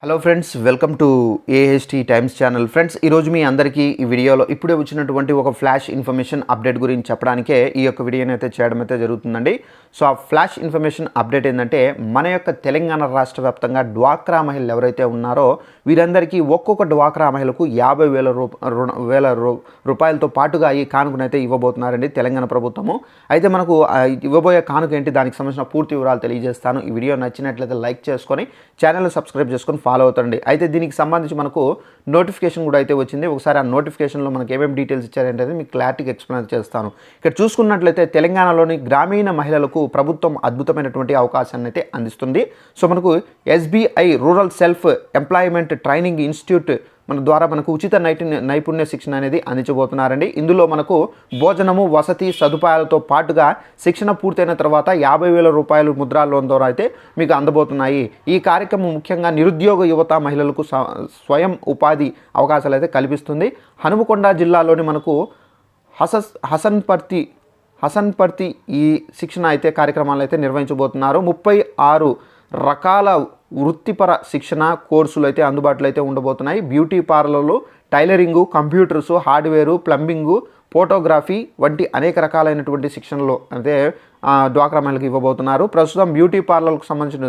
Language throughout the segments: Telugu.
Hello friends, welcome to AHT times channel. Friends, ఈరోజు మీ అందరికీ ఈ వీడియోలో ఇప్పుడే వచ్చినటువంటి ఒక ఫ్లాష్ ఇన్ఫర్మేషన్ అప్డేట్ గురించి చెప్పడానికే ఈ యొక్క వీడియోని అయితే చేయడం అయితే జరుగుతుందండి. సో ఆ ఫ్లాష్ ఇన్ఫర్మేషన్ అప్డేట్ ఏంటంటే, మన యొక్క తెలంగాణ రాష్ట్ర వ్యాప్తంగా డ్వాక్రా మహిళలు ఎవరైతే ఉన్నారో వీరందరికీ ఒక్కొక్క డ్వాక్రా మహిళకు 50,000 రూపాయలతో పాటుగా ఈ కానుకనైతే ఇవ్వబోతున్నారండి తెలంగాణ ప్రభుత్వము. అయితే మనకు ఇవ్వబోయే కానుక ఏంటి, దానికి సంబంధించిన పూర్తి వివరాలు తెలియజేస్తాను. ఈ వీడియో నచ్చినట్లయితే లైక్ చేసుకొని ఛానల్ సబ్స్క్రైబ్ చేసుకొని ఫాలో అవుతండి. అయితే దీనికి సంబంధించి మనకు నోటిఫికేషన్ కూడా అయితే వచ్చింది. ఒకసారి ఆ నోటిఫికేషన్లో మనకి ఏమేమి డీటెయిల్స్ ఇచ్చారంటే మీకు క్లారిటీగా ఎక్స్ప్లెయిన్ చేస్తాను. ఇక్కడ చూసుకున్నట్లయితే తెలంగాణలోని గ్రామీణ మహిళలకు ప్రభుత్వం అద్భుతమైనటువంటి అవకాశాన్ని అయితే అందిస్తుంది. సో మనకు SBI rural self employment training institute మన ద్వారా మనకు ఉచిత నైపుణ్య శిక్షణ అనేది అందించబోతున్నారండి. ఇందులో మనకు భోజనము, వసతి సదుపాయాలతో పాటుగా శిక్షణ పూర్తయిన తర్వాత 50,000 రూపాయలు ముద్రా లోన్ ద్వారా అయితే మీకు అందబోతున్నాయి. ఈ కార్యక్రమం ముఖ్యంగా నిరుద్యోగ యువత మహిళలకు స్వయం ఉపాధి అవకాశాలు అయితే కల్పిస్తుంది. హనుమకొండ జిల్లాలోని మనకు హసన్పర్తి ఈ శిక్షణ అయితే కార్యక్రమాలు అయితే నిర్వహించబోతున్నారు. 36 రకాల వృత్తిపర శిక్షణ కోర్సులు అయితే అందుబాటులో అయితే ఉండబోతున్నాయి. బ్యూటీ పార్లర్లు, tailoring, computers, hardware, plumbing, photography వంటి అనేక రకాలైనటువంటి శిక్షణలు అయితే డ్వాక్రా మహిళలకు ఇవ్వబోతున్నారు. ప్రస్తుతం బ్యూటీ పార్లర్లకు సంబంధించిన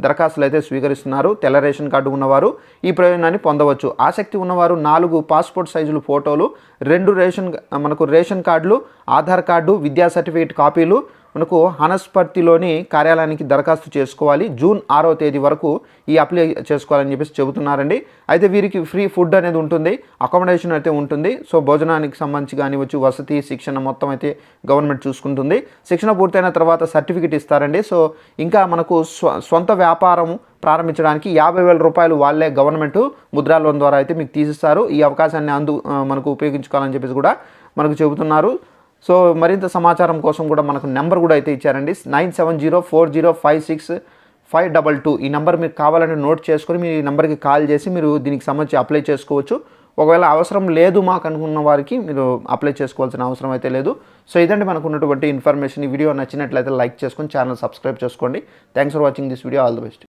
దరఖాస్తులు అయితే స్వీకరిస్తున్నారు. తెల్ల రేషన్ కార్డు ఉన్నవారు ఈ ప్రయోజనాన్ని పొందవచ్చు. ఆసక్తి ఉన్నవారు 4 పాస్పోర్ట్ సైజులు ఫోటోలు, 2 రేషన్ కార్డులు, ఆధార్ కార్డు, విద్యా సర్టిఫికేట్ కాపీలు మనకు హనస్పర్తిలోని కార్యాలయానికి దరఖాస్తు చేసుకోవాలి. జూన్ 6వ తేదీ వరకు ఈ అప్లై చేసుకోవాలని చెప్పేసి చెబుతున్నారండి. అయితే వీరికి ఫ్రీ ఫుడ్ అనేది ఉంటుంది, అకామిడేషన్ అయితే ఉంటుంది. సో భోజనానికి సంబంధించి కానివచ్చు, వసతి, శిక్షణ మొత్తం అయితే గవర్నమెంట్ చూసుకుంటుంది. శిక్షణ పూర్తయిన తర్వాత సర్టిఫికేట్ ఇస్తారండి. సో ఇంకా మనకు సొంత వ్యాపారం ప్రారంభించడానికి 50,000 రూపాయలు వాళ్ళే గవర్నమెంట్ ముద్రా లోన్ ద్వారా అయితే మీకు తీసిస్తారు. ఈ అవకాశాన్ని మనకు ఉపయోగించుకోవాలని చెప్పేసి కూడా మనకు చెబుతున్నారు. సో మరింత సమాచారం కోసం కూడా మనకు నెంబర్ కూడా అయితే ఇచ్చారండి. 9704056522 ఈ నెంబర్ మీకు కావాలని నోట్ చేసుకొని మీ నెంబర్కి కాల్ చేసి మీరు దీనికి సంబంధించి అప్లై చేసుకోవచ్చు. ఒకవేళ అవసరం లేదు మాకు అనుకున్న వారికి మీరు అప్లై చేసుకోవాల్సిన అవసరం అయితే లేదు. సో ఇదండి మనకు ఉన్నటువంటి ఇన్ఫర్మేషన్. ఈ వీడియో నచ్చినట్లయితే లైక్ చేసుకొని ఛానల్ సబ్స్క్రైబ్ చేసుకోండి. Thanks for watching this video. All the best.